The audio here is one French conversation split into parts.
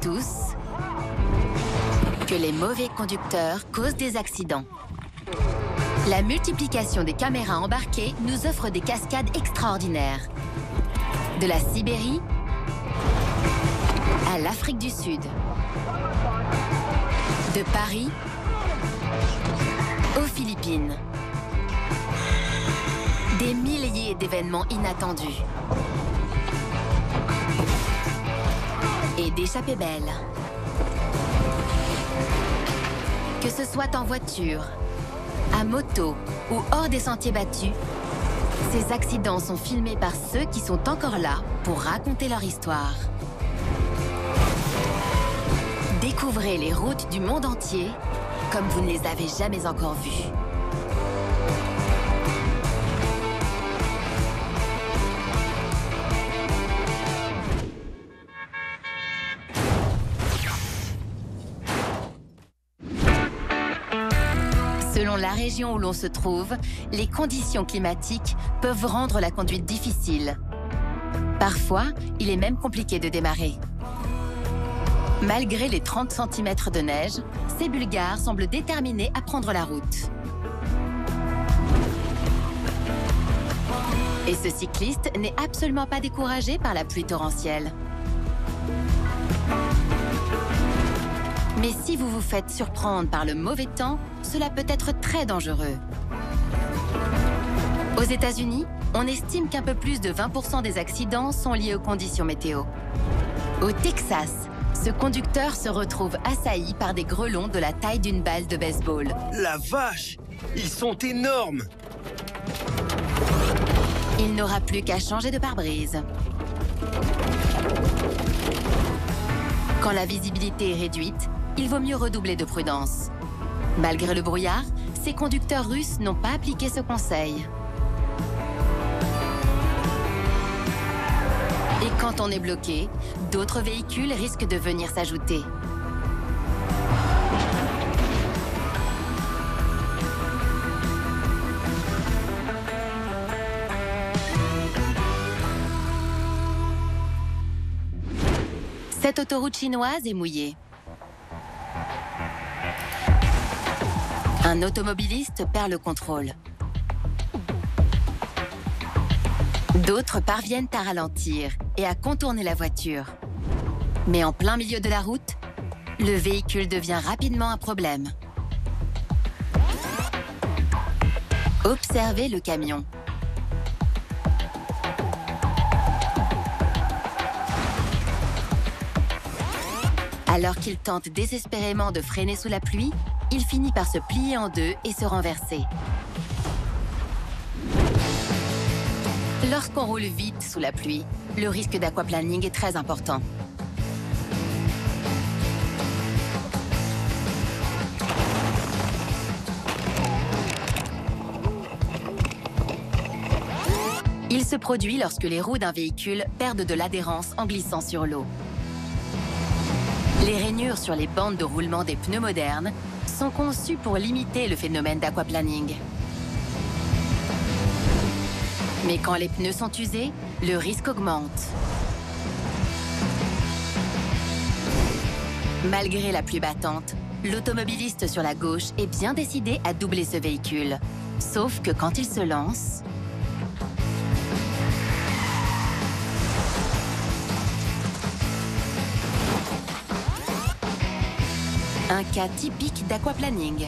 tous que les mauvais conducteurs causent des accidents. La multiplication des caméras embarquées nous offre des cascades extraordinaires. De la Sibérie à l'Afrique du Sud. De Paris aux Philippines. Des milliers d'événements inattendus. Et d'échappées belles. Que ce soit en voiture, à moto ou hors des sentiers battus, ces accidents sont filmés par ceux qui sont encore là pour raconter leur histoire. Découvrez les routes du monde entier comme vous ne les avez jamais encore vues. Selon la région où l'on se trouve, les conditions climatiques peuvent rendre la conduite difficile. Parfois, il est même compliqué de démarrer. Malgré les 30 cm de neige, ces Bulgares semblent déterminés à prendre la route. Et ce cycliste n'est absolument pas découragé par la pluie torrentielle. Mais si vous vous faites surprendre par le mauvais temps, cela peut être très dangereux. Aux États-Unis, on estime qu'un peu plus de 20% des accidents sont liés aux conditions météo. Au Texas, ce conducteur se retrouve assailli par des grêlons de la taille d'une balle de baseball. La vache! Ils sont énormes! Il n'aura plus qu'à changer de pare-brise. Quand la visibilité est réduite, il vaut mieux redoubler de prudence. Malgré le brouillard, ces conducteurs russes n'ont pas appliqué ce conseil. Et quand on est bloqué, d'autres véhicules risquent de venir s'ajouter. Cette autoroute chinoise est mouillée. Un automobiliste perd le contrôle. D'autres parviennent à ralentir et à contourner la voiture. Mais en plein milieu de la route, le véhicule devient rapidement un problème. Observez le camion. Alors qu'il tente désespérément de freiner sous la pluie, il finit par se plier en deux et se renverser. Lorsqu'on roule vite sous la pluie, le risque d'aquaplaning est très important. Il se produit lorsque les roues d'un véhicule perdent de l'adhérence en glissant sur l'eau. Les rainures sur les bandes de roulement des pneus modernes sont conçues pour limiter le phénomène d'aquaplaning. Mais quand les pneus sont usés, le risque augmente. Malgré la pluie battante, l'automobiliste sur la gauche est bien décidé à doubler ce véhicule. Sauf que quand il se lance... Un cas typique d'aquaplaning.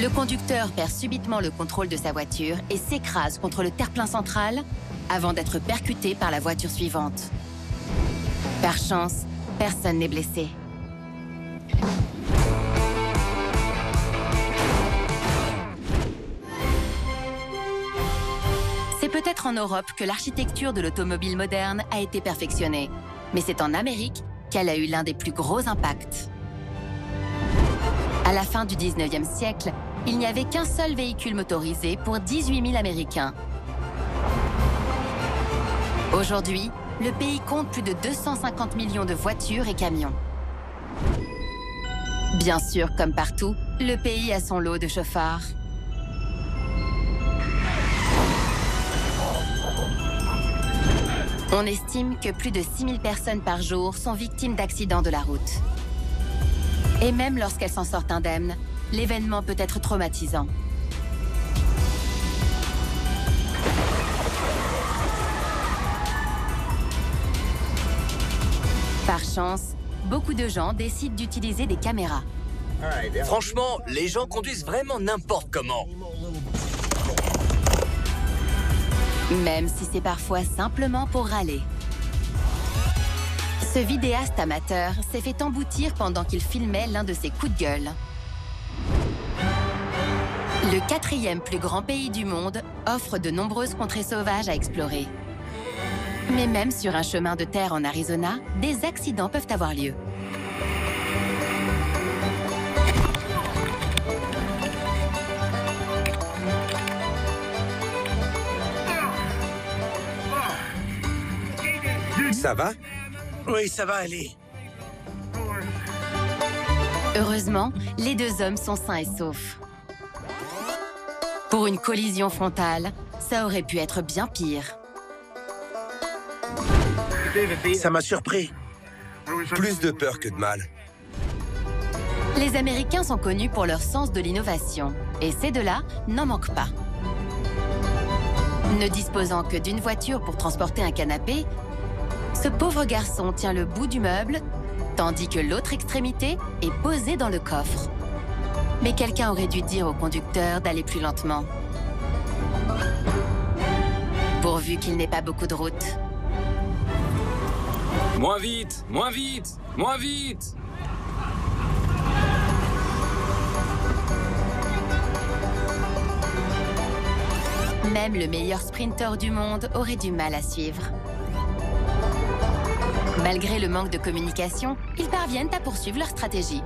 Le conducteur perd subitement le contrôle de sa voiture et s'écrase contre le terre-plein central avant d'être percuté par la voiture suivante. Par chance, personne n'est blessé. C'est peut-être en Europe que l'architecture de l'automobile moderne a été perfectionnée, mais c'est en Amérique qu'elle a eu l'un des plus gros impacts. À la fin du 19e siècle, il n'y avait qu'un seul véhicule motorisé pour 18 000 Américains. Aujourd'hui, le pays compte plus de 250 millions de voitures et camions. Bien sûr, comme partout, le pays a son lot de chauffards. On estime que plus de 6000 personnes par jour sont victimes d'accidents de la route. Et même lorsqu'elles s'en sortent indemnes, l'événement peut être traumatisant. Par chance, beaucoup de gens décident d'utiliser des caméras. Franchement, les gens conduisent vraiment n'importe comment. Même si c'est parfois simplement pour râler. Ce vidéaste amateur s'est fait emboutir pendant qu'il filmait l'un de ses coups de gueule. Le 4e plus grand pays du monde offre de nombreuses contrées sauvages à explorer. Mais même sur un chemin de terre en Arizona, des accidents peuvent avoir lieu. Ça va? Oui, ça va aller. Heureusement, les 2 hommes sont sains et saufs. Pour une collision frontale, ça aurait pu être bien pire. Ça m'a surpris. Plus de peur que de mal. Les Américains sont connus pour leur sens de l'innovation, et ces deux-là n'en manquent pas. Ne disposant que d'une voiture pour transporter un canapé, ce pauvre garçon tient le bout du meuble, tandis que l'autre extrémité est posée dans le coffre. Mais quelqu'un aurait dû dire au conducteur d'aller plus lentement. Pourvu qu'il n'ait pas beaucoup de route. Moins vite, moins vite, moins vite! Même le meilleur sprinter du monde aurait du mal à suivre. Malgré le manque de communication, ils parviennent à poursuivre leur stratégie.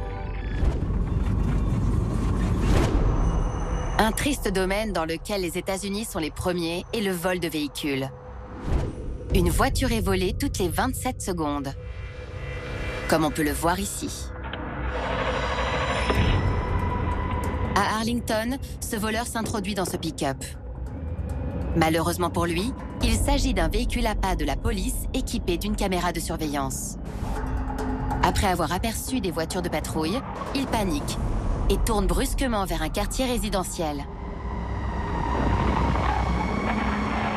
Un triste domaine dans lequel les États-Unis sont les premiers est le vol de véhicules. Une voiture est volée toutes les 27 secondes, comme on peut le voir ici. À Arlington, ce voleur s'introduit dans ce pick-up. Malheureusement pour lui, il s'agit d'un véhicule à pas de la police équipé d'une caméra de surveillance. Après avoir aperçu des voitures de patrouille, il panique et tourne brusquement vers un quartier résidentiel.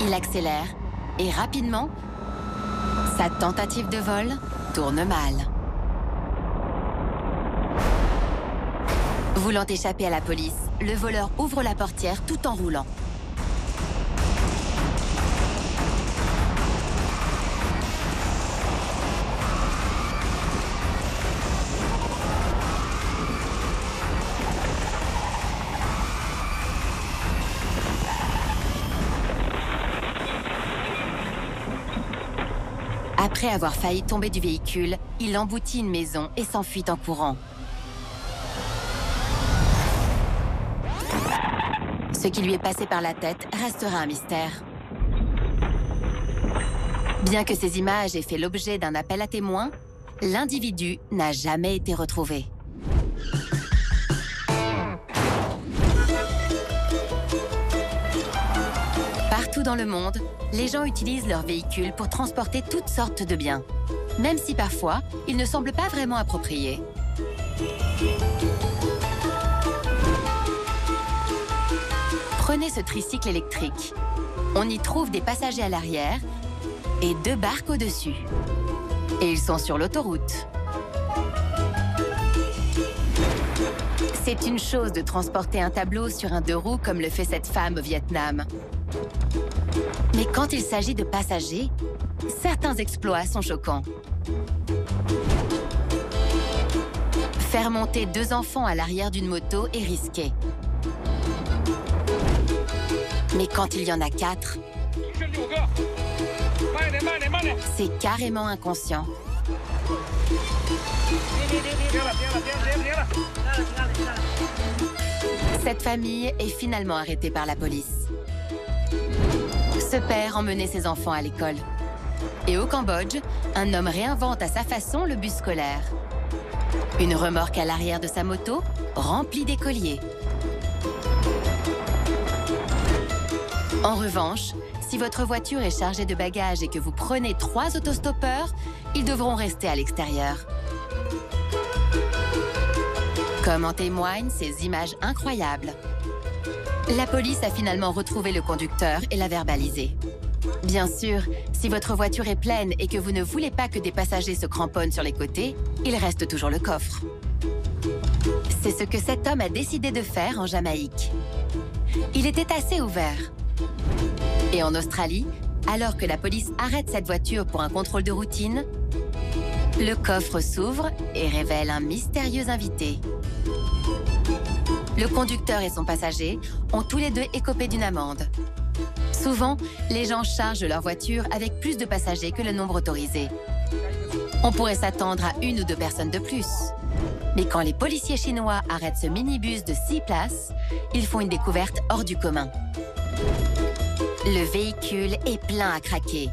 Il accélère et rapidement, sa tentative de vol tourne mal. Voulant échapper à la police, le voleur ouvre la portière tout en roulant. Après avoir failli tomber du véhicule, il emboutit une maison et s'enfuit en courant. Ce qui lui est passé par la tête restera un mystère. Bien que ces images aient fait l'objet d'un appel à témoins, l'individu n'a jamais été retrouvé. Partout dans le monde, les gens utilisent leurs véhicules pour transporter toutes sortes de biens, même si parfois, ils ne semblent pas vraiment appropriés. Prenez ce tricycle électrique. On y trouve des passagers à l'arrière et 2 barques au-dessus. Et ils sont sur l'autoroute. C'est une chose de transporter un tableau sur un 2 roues comme le fait cette femme au Vietnam. Mais quand il s'agit de passagers, certains exploits sont choquants. Faire monter 2 enfants à l'arrière d'une moto est risqué. Mais quand il y en a 4, c'est carrément inconscient. Cette famille est finalement arrêtée par la police. Ce père emmenait ses enfants à l'école. Et au Cambodge, un homme réinvente à sa façon le bus scolaire. Une remorque à l'arrière de sa moto, remplie d'écoliers. En revanche, si votre voiture est chargée de bagages et que vous prenez 3 autostoppeurs, ils devront rester à l'extérieur. Comme en témoignent ces images incroyables. La police a finalement retrouvé le conducteur et l'a verbalisé. Bien sûr, si votre voiture est pleine et que vous ne voulez pas que des passagers se cramponnent sur les côtés, il reste toujours le coffre. C'est ce que cet homme a décidé de faire en Jamaïque. Il était assez ouvert. Et en Australie, alors que la police arrête cette voiture pour un contrôle de routine, le coffre s'ouvre et révèle un mystérieux invité. Le conducteur et son passager ont tous les deux écopé d'une amende. Souvent, les gens chargent leur voiture avec plus de passagers que le nombre autorisé. On pourrait s'attendre à 1 ou 2 personnes de plus. Mais quand les policiers chinois arrêtent ce minibus de 6 places, ils font une découverte hors du commun. Le véhicule est plein à craquer.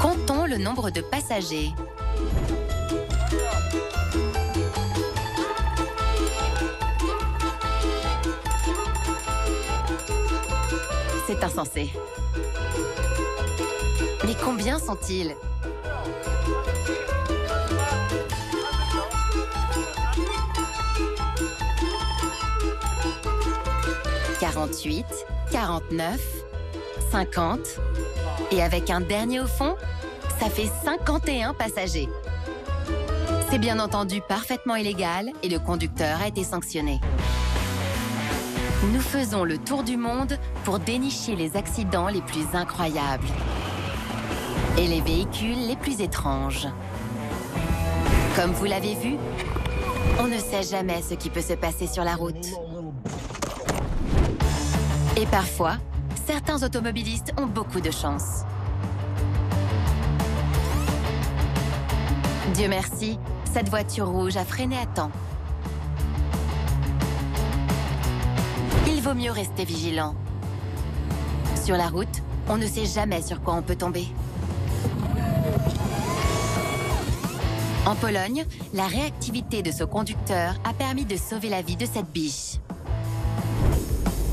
Comptons le nombre de passagers. C'est insensé. Mais combien sont-ils? « 48, 49, 50... Et avec un dernier au fond, ça fait 51 passagers. C'est bien entendu parfaitement illégal et le conducteur a été sanctionné. Nous faisons le tour du monde pour dénicher les accidents les plus incroyables et les véhicules les plus étranges. Comme vous l'avez vu, on ne sait jamais ce qui peut se passer sur la route. Et parfois, certains automobilistes ont beaucoup de chance. Dieu merci, cette voiture rouge a freiné à temps. Il vaut mieux rester vigilant. Sur la route, on ne sait jamais sur quoi on peut tomber. En Pologne, la réactivité de ce conducteur a permis de sauver la vie de cette biche.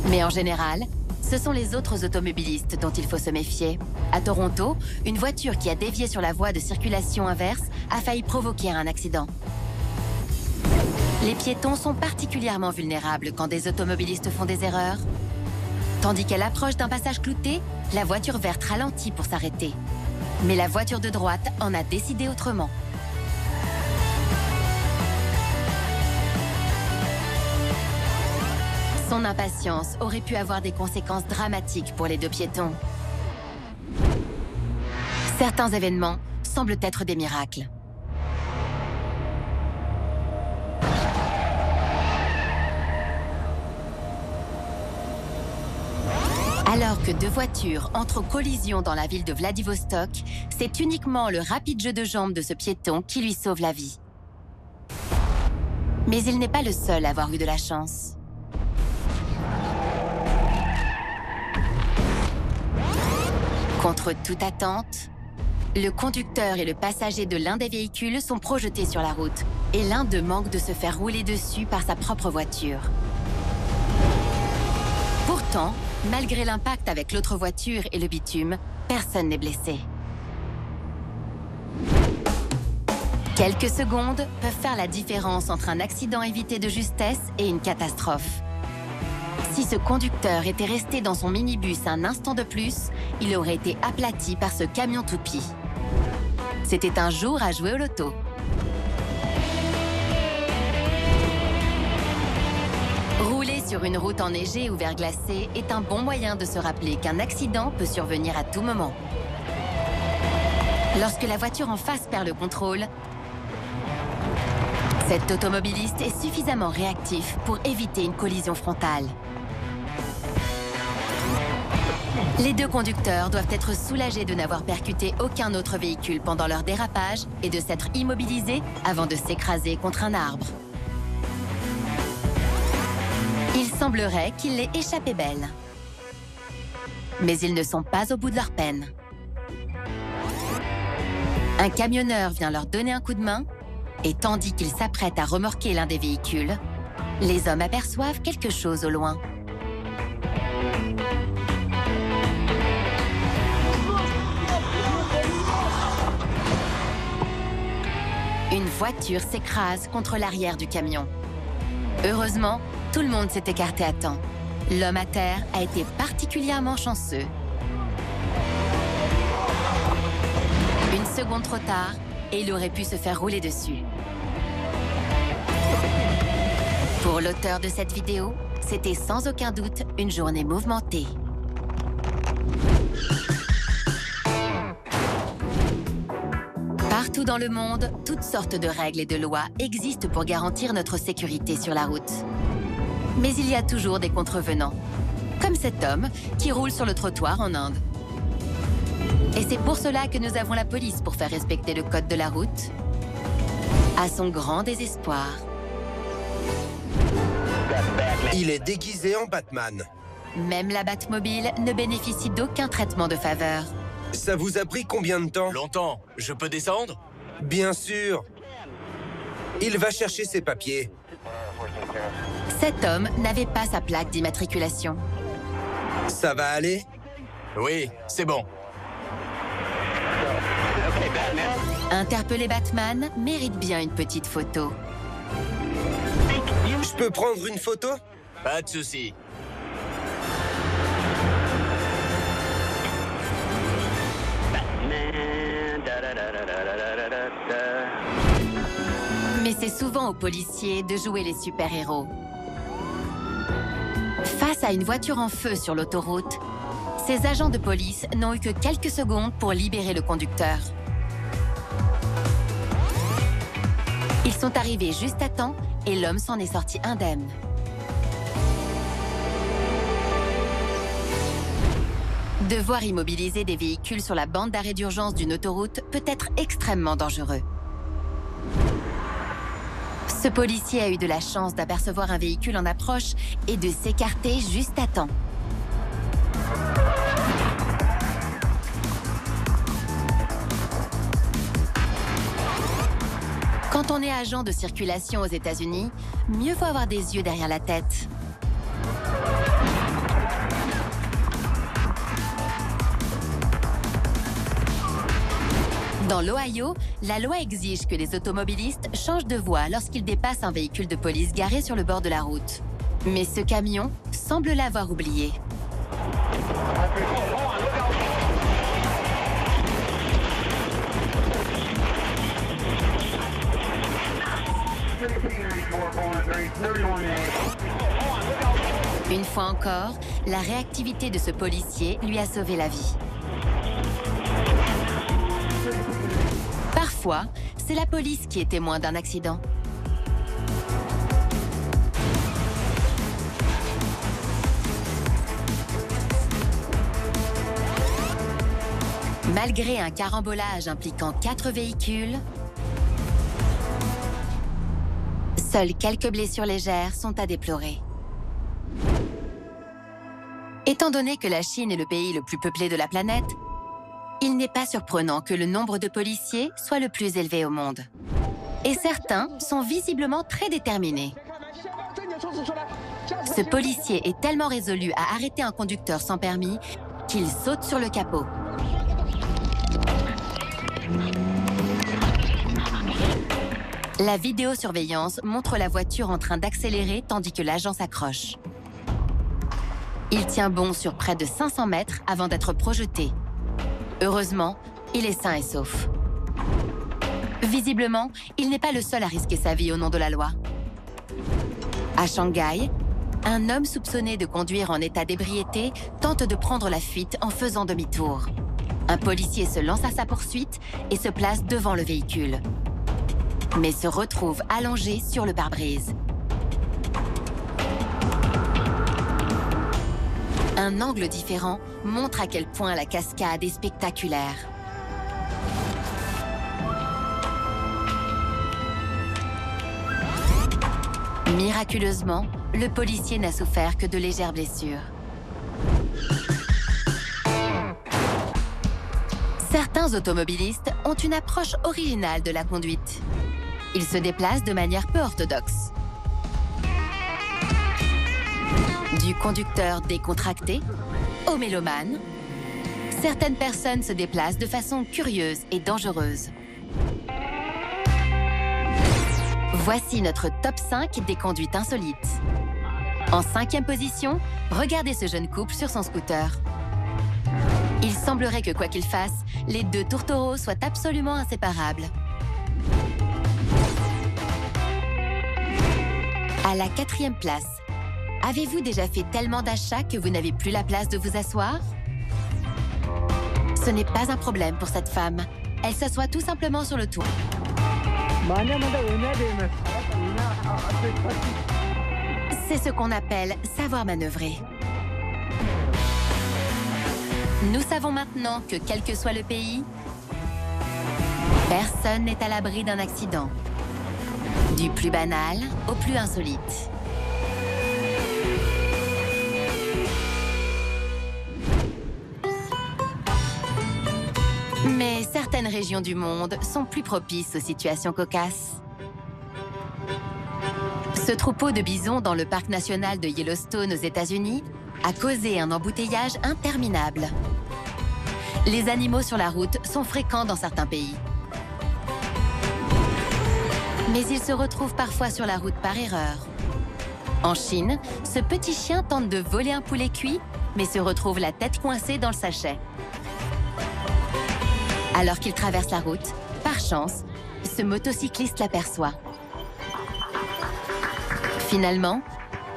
Mais en général, ce sont les autres automobilistes dont il faut se méfier. À Toronto, une voiture qui a dévié sur la voie de circulation inverse a failli provoquer un accident. Les piétons sont particulièrement vulnérables quand des automobilistes font des erreurs. Tandis qu'à l'approche d'un passage clouté, la voiture verte ralentit pour s'arrêter. Mais la voiture de droite en a décidé autrement. Son impatience aurait pu avoir des conséquences dramatiques pour les 2 piétons. Certains événements semblent être des miracles. Alors que 2 voitures entrent en collision dans la ville de Vladivostok, c'est uniquement le rapide jeu de jambes de ce piéton qui lui sauve la vie. Mais il n'est pas le seul à avoir eu de la chance. Contre toute attente, le conducteur et le passager de l'un des véhicules sont projetés sur la route et l'un d'eux manque de se faire rouler dessus par sa propre voiture. Pourtant, malgré l'impact avec l'autre voiture et le bitume, personne n'est blessé. Quelques secondes peuvent faire la différence entre un accident évité de justesse et une catastrophe. Si ce conducteur était resté dans son minibus un instant de plus, il aurait été aplati par ce camion toupie. C'était un jour à jouer au loto. Rouler sur une route enneigée ou verglacée est un bon moyen de se rappeler qu'un accident peut survenir à tout moment. Lorsque la voiture en face perd le contrôle, cet automobiliste est suffisamment réactif pour éviter une collision frontale. Les 2 conducteurs doivent être soulagés de n'avoir percuté aucun autre véhicule pendant leur dérapage et de s'être immobilisés avant de s'écraser contre un arbre. Il semblerait qu'il l'ait échappé belle. Mais ils ne sont pas au bout de leur peine. Un camionneur vient leur donner un coup de main et tandis qu'ils s'apprêtent à remorquer l'un des véhicules, les hommes aperçoivent quelque chose au loin. Une voiture s'écrase contre l'arrière du camion. Heureusement, tout le monde s'est écarté à temps. L'homme à terre a été particulièrement chanceux. Une seconde trop tard, et il aurait pu se faire rouler dessus. Pour l'auteur de cette vidéo, c'était sans aucun doute une journée mouvementée. Partout dans le monde, toutes sortes de règles et de lois existent pour garantir notre sécurité sur la route. Mais il y a toujours des contrevenants, comme cet homme qui roule sur le trottoir en Inde. Et c'est pour cela que nous avons la police pour faire respecter le code de la route, à son grand désespoir. Il est déguisé en Batman. Même la Batmobile ne bénéficie d'aucun traitement de faveur. Ça vous a pris combien de temps? Longtemps. Je peux descendre? Bien sûr. Il va chercher ses papiers. Cet homme n'avait pas sa plaque d'immatriculation. Ça va aller? Oui, c'est bon. Interpeller Batman mérite bien une petite photo. Je peux prendre une photo? Pas de souci. Mais c'est souvent aux policiers de jouer les super-héros. Face à une voiture en feu sur l'autoroute, ces agents de police n'ont eu que quelques secondes pour libérer le conducteur. Ils sont arrivés juste à temps et l'homme s'en est sorti indemne. Devoir immobiliser des véhicules sur la bande d'arrêt d'urgence d'une autoroute peut être extrêmement dangereux. Ce policier a eu de la chance d'apercevoir un véhicule en approche et de s'écarter juste à temps. Quand on est agent de circulation aux États-Unis, mieux vaut avoir des yeux derrière la tête. Dans l'Ohio, la loi exige que les automobilistes changent de voie lorsqu'ils dépassent un véhicule de police garé sur le bord de la route. Mais ce camion semble l'avoir oublié. Une fois encore, la réactivité de ce policier lui a sauvé la vie. Parfois, c'est la police qui est témoin d'un accident. Malgré un carambolage impliquant 4 véhicules, seules quelques blessures légères sont à déplorer. Étant donné que la Chine est le pays le plus peuplé de la planète, il n'est pas surprenant que le nombre de policiers soit le plus élevé au monde. Et certains sont visiblement très déterminés. Ce policier est tellement résolu à arrêter un conducteur sans permis qu'il saute sur le capot. La vidéosurveillance montre la voiture en train d'accélérer tandis que l'agent s'accroche. Il tient bon sur près de 500 mètres avant d'être projeté. Heureusement, il est sain et sauf. Visiblement, il n'est pas le seul à risquer sa vie au nom de la loi. À Shanghai, un homme soupçonné de conduire en état d'ébriété tente de prendre la fuite en faisant demi-tour. Un policier se lance à sa poursuite et se place devant le véhicule, mais se retrouve allongé sur le pare-brise. Un angle différent montre à quel point la cascade est spectaculaire. Miraculeusement, le policier n'a souffert que de légères blessures. Certains automobilistes ont une approche originale de la conduite. Ils se déplacent de manière peu orthodoxe. Du conducteur décontracté au mélomane, certaines personnes se déplacent de façon curieuse et dangereuse. Voici notre top 5 des conduites insolites. En 5e position, regardez ce jeune couple sur son scooter. Il semblerait que quoi qu'il fasse, les deux tourtereaux soient absolument inséparables. À la 4e place, avez-vous déjà fait tellement d'achats que vous n'avez plus la place de vous asseoir? Ce n'est pas un problème pour cette femme. Elle s'assoit tout simplement sur le toit. C'est ce qu'on appelle savoir manœuvrer. Nous savons maintenant que quel que soit le pays, personne n'est à l'abri d'un accident. Du plus banal au plus insolite. Mais certaines régions du monde sont plus propices aux situations cocasses. Ce troupeau de bisons dans le parc national de Yellowstone aux États-Unis a causé un embouteillage interminable. Les animaux sur la route sont fréquents dans certains pays. Mais ils se retrouvent parfois sur la route par erreur. En Chine, ce petit chien tente de voler un poulet cuit, mais se retrouve la tête coincée dans le sachet. Alors qu'il traverse la route, par chance, ce motocycliste l'aperçoit. Finalement,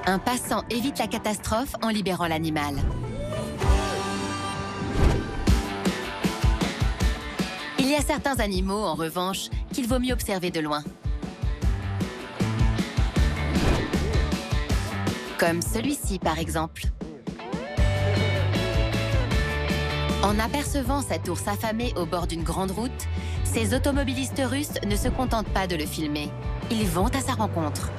un passant évite la catastrophe en libérant l'animal. Il y a certains animaux, en revanche, qu'il vaut mieux observer de loin. Comme celui-ci, par exemple. En apercevant cet ours affamé au bord d'une grande route, ces automobilistes russes ne se contentent pas de le filmer. Ils vont à sa rencontre.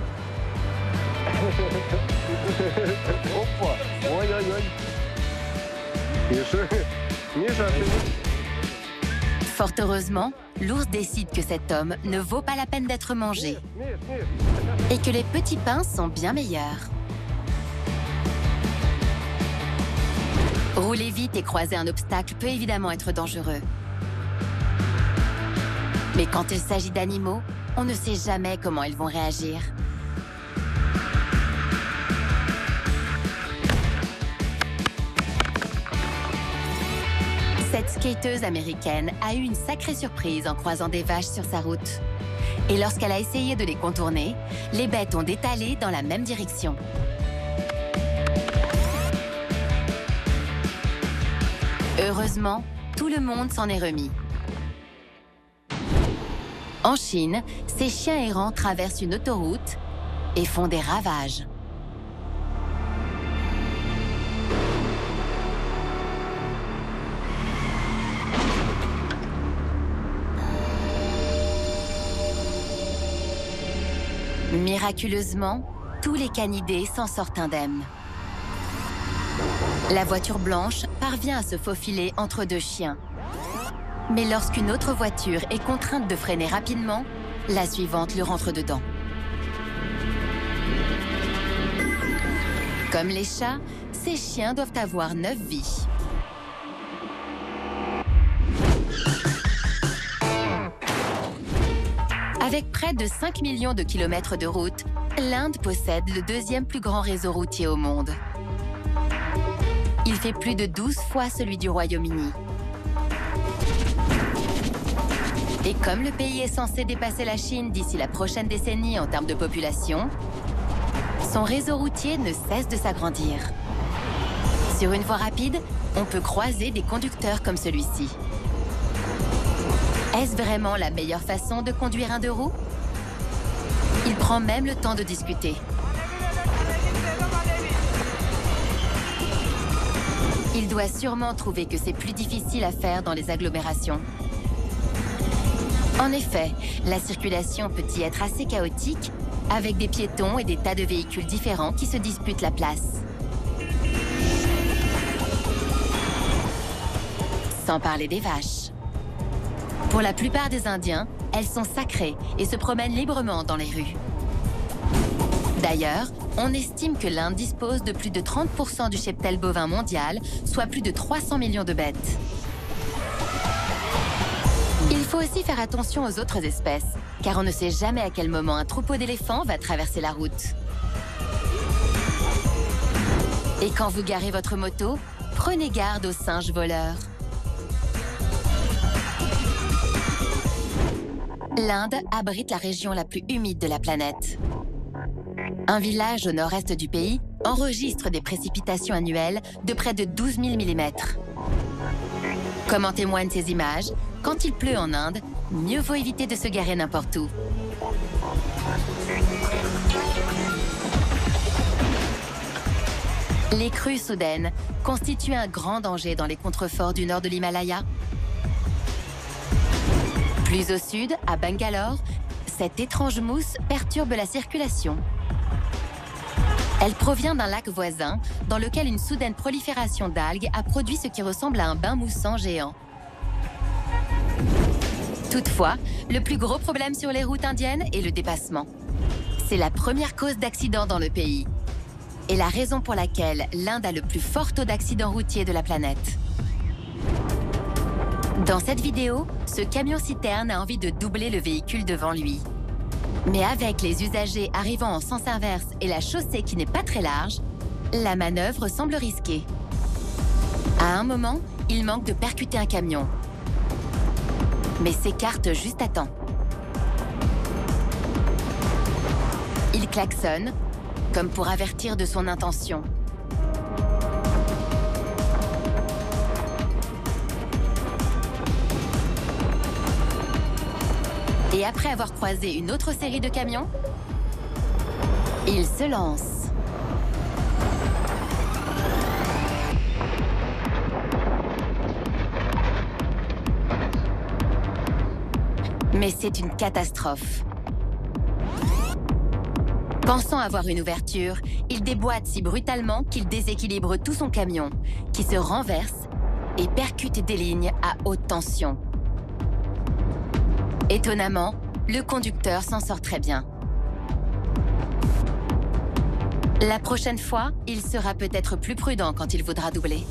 Fort heureusement, l'ours décide que cet homme ne vaut pas la peine d'être mangé et que les petits pains sont bien meilleurs. Rouler vite et croiser un obstacle peut évidemment être dangereux. Mais quand il s'agit d'animaux, on ne sait jamais comment ils vont réagir. Cette skateuse américaine a eu une sacrée surprise en croisant des vaches sur sa route. Et lorsqu'elle a essayé de les contourner, les bêtes ont détalé dans la même direction. Heureusement, tout le monde s'en est remis. En Chine, ces chiens errants traversent une autoroute et font des ravages. Miraculeusement, tous les canidés s'en sortent indemnes. La voiture blanche parvient à se faufiler entre deux chiens. Mais lorsqu'une autre voiture est contrainte de freiner rapidement, la suivante le rentre dedans. Comme les chats, ces chiens doivent avoir 9 vies. Avec près de 5 millions de kilomètres de route, l'Inde possède le 2e plus grand réseau routier au monde. Il fait plus de 12 fois celui du Royaume-Uni. Et comme le pays est censé dépasser la Chine d'ici la prochaine décennie en termes de population, son réseau routier ne cesse de s'agrandir. Sur une voie rapide, on peut croiser des conducteurs comme celui-ci. Est-ce vraiment la meilleure façon de conduire un deux roues? Il prend même le temps de discuter. Il doit sûrement trouver que c'est plus difficile à faire dans les agglomérations. En effet, la circulation peut y être assez chaotique, avec des piétons et des tas de véhicules différents qui se disputent la place. Sans parler des vaches. Pour la plupart des Indiens, elles sont sacrées et se promènent librement dans les rues. D'ailleurs, on estime que l'Inde dispose de plus de 30% du cheptel bovin mondial, soit plus de 300 millions de bêtes. Il faut aussi faire attention aux autres espèces, car on ne sait jamais à quel moment un troupeau d'éléphants va traverser la route. Et quand vous garez votre moto, prenez garde aux singes voleurs. L'Inde abrite la région la plus humide de la planète. Un village au nord-est du pays enregistre des précipitations annuelles de près de 12 000 mm. Comme en témoignent ces images, quand il pleut en Inde, mieux vaut éviter de se garer n'importe où. Les crues soudaines constituent un grand danger dans les contreforts du nord de l'Himalaya. Plus au sud, à Bangalore, cette étrange mousse perturbe la circulation. Elle provient d'un lac voisin dans lequel une soudaine prolifération d'algues a produit ce qui ressemble à un bain moussant géant. Toutefois, le plus gros problème sur les routes indiennes est le dépassement. C'est la première cause d'accident dans le pays et la raison pour laquelle l'Inde a le plus fort taux d'accidents routiers de la planète. Dans cette vidéo, ce camion-citerne a envie de doubler le véhicule devant lui. Mais avec les usagers arrivant en sens inverse et la chaussée qui n'est pas très large, la manœuvre semble risquée. À un moment, il manque de percuter un camion, mais s'écarte juste à temps. Il klaxonne, comme pour avertir de son intention. Et après avoir croisé une autre série de camions, il se lance. Mais c'est une catastrophe. Pensant avoir une ouverture, il déboîte si brutalement qu'il déséquilibre tout son camion, qui se renverse et percute des lignes à haute tension. Étonnamment, le conducteur s'en sort très bien. La prochaine fois, il sera peut-être plus prudent quand il voudra doubler.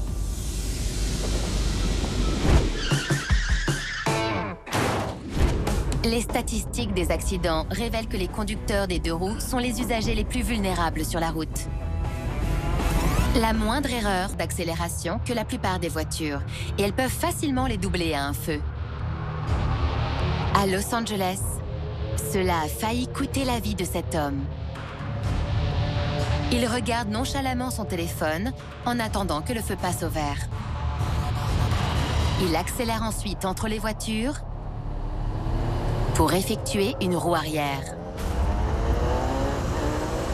Les statistiques des accidents révèlent que les conducteurs des deux roues sont les usagers les plus vulnérables sur la route. La moindre erreur d'accélération que la plupart des voitures, et elles peuvent facilement les doubler à un feu. À Los Angeles, cela a failli coûter la vie de cet homme. Il regarde nonchalamment son téléphone en attendant que le feu passe au vert. Il accélère ensuite entre les voitures pour effectuer une roue arrière.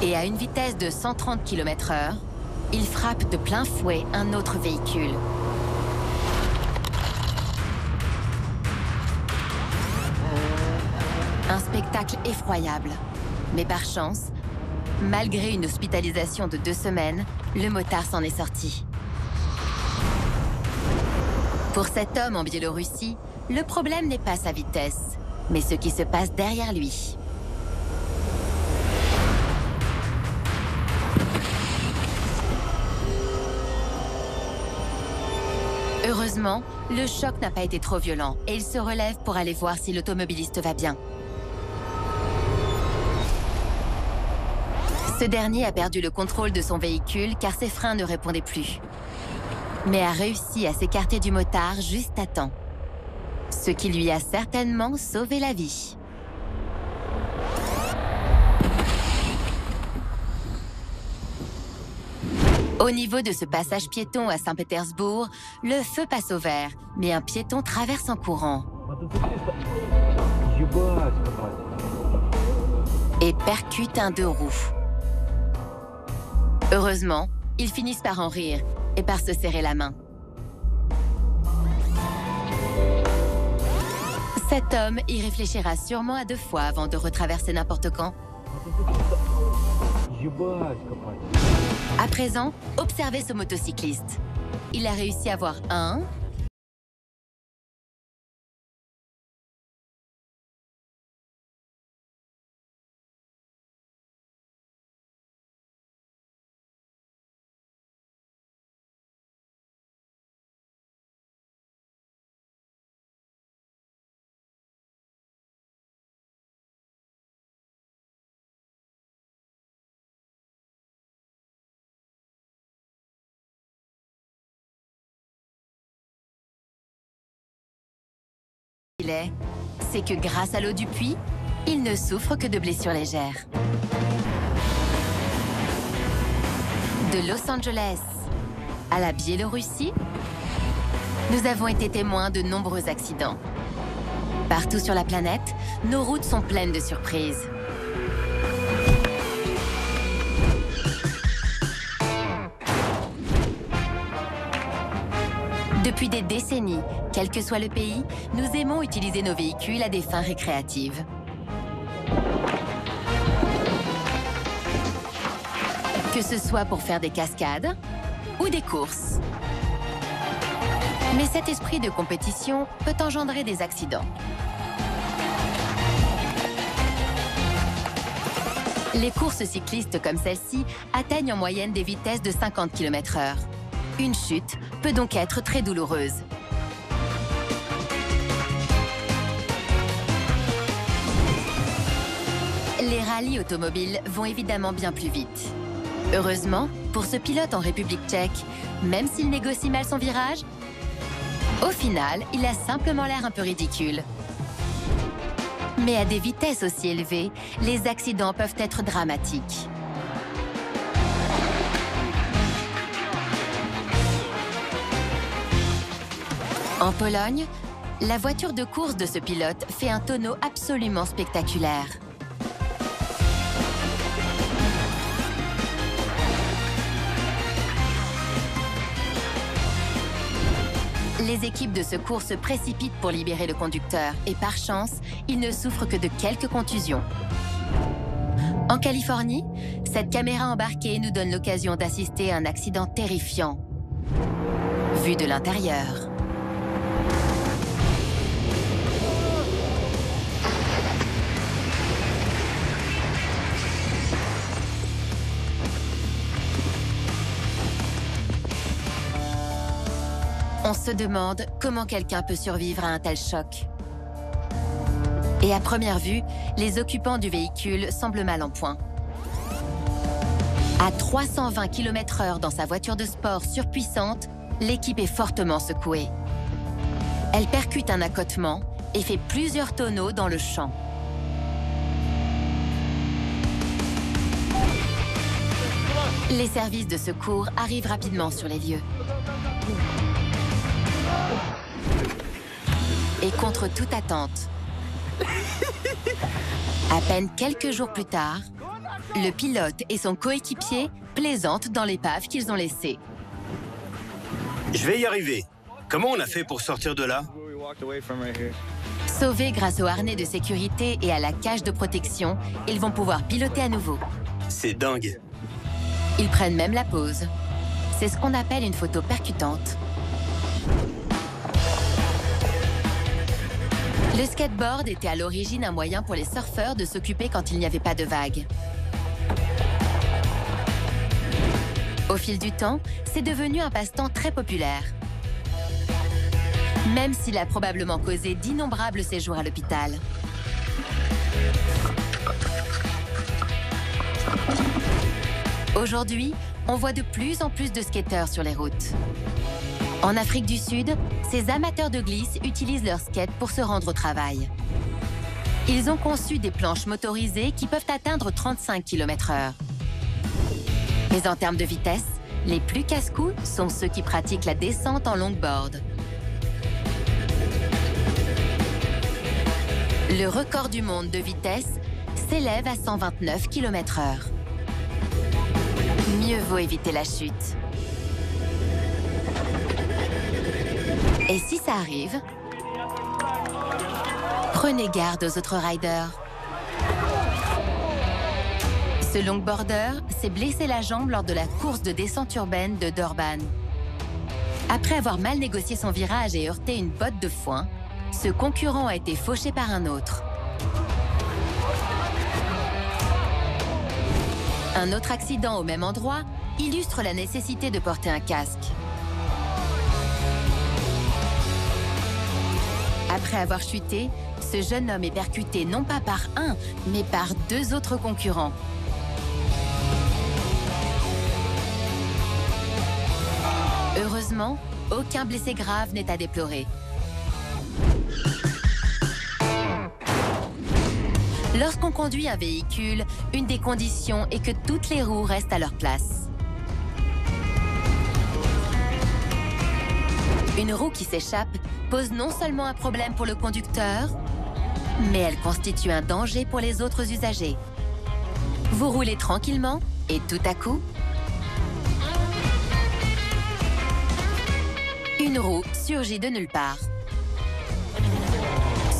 Et à une vitesse de 130 km/h, il frappe de plein fouet un autre véhicule. Un spectacle effroyable. Mais par chance, malgré une hospitalisation de 2 semaines, le motard s'en est sorti. Pour cet homme en Biélorussie, le problème n'est pas sa vitesse, mais ce qui se passe derrière lui. Heureusement, le choc n'a pas été trop violent et il se relève pour aller voir si l'automobiliste va bien. Ce dernier a perdu le contrôle de son véhicule car ses freins ne répondaient plus, mais a réussi à s'écarter du motard juste à temps, ce qui lui a certainement sauvé la vie. Au niveau de ce passage piéton à Saint-Pétersbourg, le feu passe au vert, mais un piéton traverse en courant et percute un 2 roues. Heureusement, ils finissent par en rire et par se serrer la main. Cet homme y réfléchira sûrement à 2 fois avant de retraverser n'importe quand. À présent, observez ce motocycliste. Il a réussi à voir un, qu'il est, c'est que grâce à l'eau du puits, il ne souffre que de blessures légères. De Los Angeles à la Biélorussie, nous avons été témoins de nombreux accidents. Partout sur la planète, nos routes sont pleines de surprises. Depuis des décennies, quel que soit le pays, nous aimons utiliser nos véhicules à des fins récréatives. Que ce soit pour faire des cascades ou des courses. Mais cet esprit de compétition peut engendrer des accidents. Les courses cyclistes comme celle-ci atteignent en moyenne des vitesses de 50 km/h. Une chute peut donc être très douloureuse. Les rallyes automobiles vont évidemment bien plus vite. Heureusement, pour ce pilote en République tchèque, même s'il négocie mal son virage, au final, il a simplement l'air un peu ridicule. Mais à des vitesses aussi élevées, les accidents peuvent être dramatiques. En Pologne, la voiture de course de ce pilote fait un tonneau absolument spectaculaire. Les équipes de secours se précipitent pour libérer le conducteur et par chance, il ne souffre que de quelques contusions. En Californie, cette caméra embarquée nous donne l'occasion d'assister à un accident terrifiant, vu de l'intérieur. On se demande comment quelqu'un peut survivre à un tel choc. Et à première vue, les occupants du véhicule semblent mal en point. À 320 km/h dans sa voiture de sport surpuissante, l'équipe est fortement secouée. Elle percute un accotement et fait plusieurs tonneaux dans le champ. Les services de secours arrivent rapidement sur les lieux. Et contre toute attente, à peine quelques jours plus tard, le pilote et son coéquipier plaisantent dans l'épave qu'ils ont laissée. Je vais y arriver. Comment on a fait pour sortir de là? Sauvés grâce au harnais de sécurité et à la cage de protection, ils vont pouvoir piloter à nouveau. C'est dingue. Ils prennent même la pause. C'est ce qu'on appelle une photo percutante. Le skateboard était à l'origine un moyen pour les surfeurs de s'occuper quand il n'y avait pas de vagues. Au fil du temps, c'est devenu un passe-temps très populaire. Même s'il a probablement causé d'innombrables séjours à l'hôpital. Aujourd'hui, on voit de plus en plus de skateurs sur les routes. En Afrique du Sud, ces amateurs de glisse utilisent leur skate pour se rendre au travail. Ils ont conçu des planches motorisées qui peuvent atteindre 35 km/h. Mais en termes de vitesse, les plus casse-cou sont ceux qui pratiquent la descente en longboard. Le record du monde de vitesse s'élève à 129 km/h. Mieux vaut éviter la chute. Et si ça arrive, prenez garde aux autres riders. Ce longboarder s'est blessé la jambe lors de la course de descente urbaine de Durban. Après avoir mal négocié son virage et heurté une botte de foin, ce concurrent a été fauché par un autre. Un autre accident au même endroit illustre la nécessité de porter un casque. Après avoir chuté, ce jeune homme est percuté non pas par un, mais par deux autres concurrents. Heureusement, aucun blessé grave n'est à déplorer. Lorsqu'on conduit un véhicule, une des conditions est que toutes les roues restent à leur place. Une roue qui s'échappe pose non seulement un problème pour le conducteur, mais elle constitue un danger pour les autres usagers. Vous roulez tranquillement et tout à coup, une roue surgit de nulle part.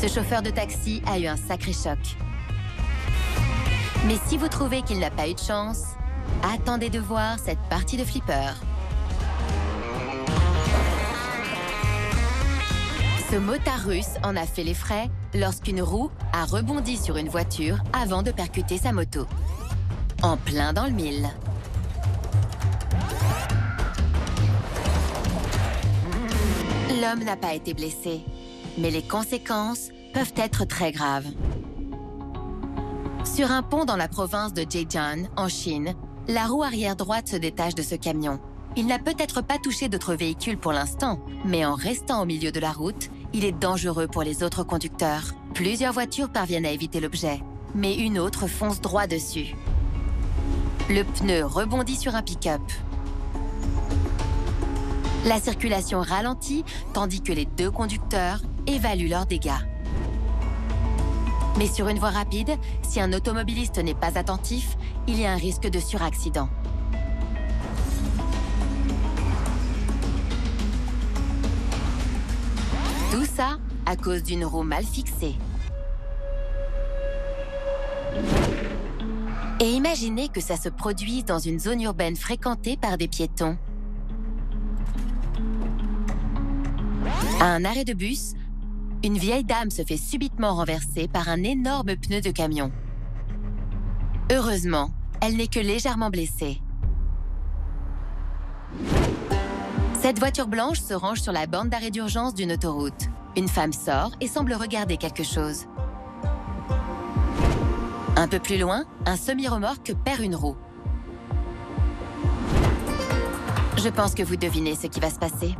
Ce chauffeur de taxi a eu un sacré choc. Mais si vous trouvez qu'il n'a pas eu de chance, attendez de voir cette partie de flipper. Ce motard russe en a fait les frais lorsqu'une roue a rebondi sur une voiture avant de percuter sa moto. En plein dans le mille. L'homme n'a pas été blessé, mais les conséquences peuvent être très graves. Sur un pont dans la province de Zhejiang, en Chine, la roue arrière droite se détache de ce camion. Il n'a peut-être pas touché d'autres véhicules pour l'instant, mais en restant au milieu de la route, il est dangereux pour les autres conducteurs. Plusieurs voitures parviennent à éviter l'objet, mais une autre fonce droit dessus. Le pneu rebondit sur un pick-up. La circulation ralentit, tandis que les deux conducteurs évaluent leurs dégâts. Mais sur une voie rapide, si un automobiliste n'est pas attentif, il y a un risque de suraccident. Tout ça à cause d'une roue mal fixée. Et imaginez que ça se produise dans une zone urbaine fréquentée par des piétons. À un arrêt de bus, une vieille dame se fait subitement renverser par un énorme pneu de camion. Heureusement, elle n'est que légèrement blessée. Cette voiture blanche se range sur la bande d'arrêt d'urgence d'une autoroute. Une femme sort et semble regarder quelque chose. Un peu plus loin, un semi-remorque perd une roue. Je pense que vous devinez ce qui va se passer.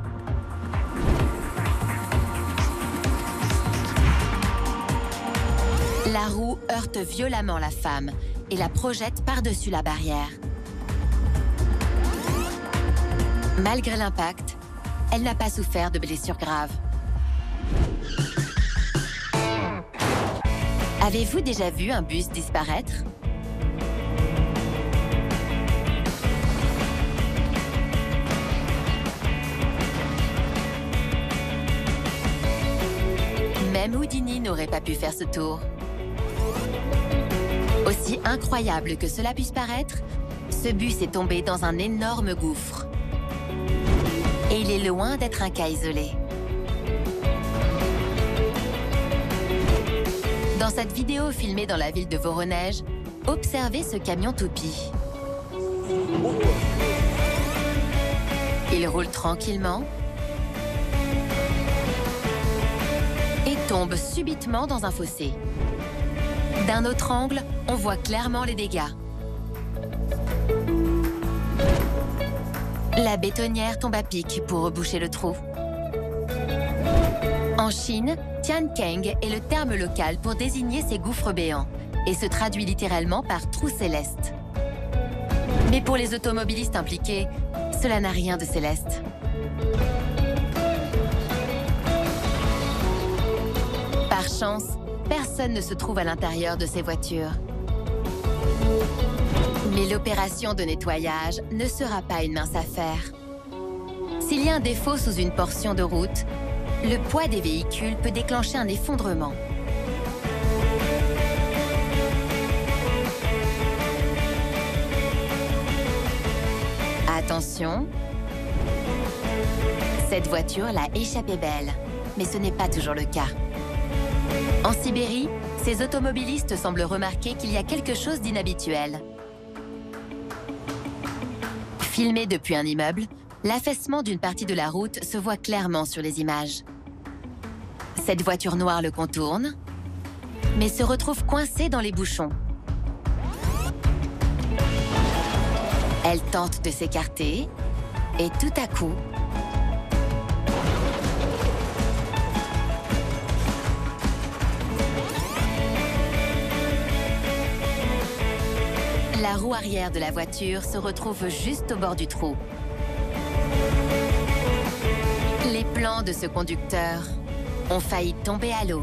La roue heurte violemment la femme et la projette par-dessus la barrière. Malgré l'impact, elle n'a pas souffert de blessures graves. Avez-vous déjà vu un bus disparaître? Même Houdini n'aurait pas pu faire ce tour. Aussi incroyable que cela puisse paraître, ce bus est tombé dans un énorme gouffre. Et il est loin d'être un cas isolé. Dans cette vidéo filmée dans la ville de Voronezh, observez ce camion toupie. Il roule tranquillement et tombe subitement dans un fossé. D'un autre angle, on voit clairement les dégâts. La bétonnière tombe à pic pour reboucher le trou. En Chine, Tiankeng est le terme local pour désigner ces gouffres béants et se traduit littéralement par trou céleste. Mais pour les automobilistes impliqués, cela n'a rien de céleste. Par chance, personne ne se trouve à l'intérieur de ces voitures. Mais l'opération de nettoyage ne sera pas une mince affaire. S'il y a un défaut sous une portion de route, le poids des véhicules peut déclencher un effondrement. Attention, cette voiture l'a échappé belle, mais ce n'est pas toujours le cas. En Sibérie, ces automobilistes semblent remarquer qu'il y a quelque chose d'inhabituel. Filmé depuis un immeuble, l'affaissement d'une partie de la route se voit clairement sur les images. Cette voiture noire le contourne, mais se retrouve coincée dans les bouchons. Elle tente de s'écarter et tout à coup, La roue arrière de la voiture se retrouve juste au bord du trou. Les plans de ce conducteur ont failli tomber à l'eau.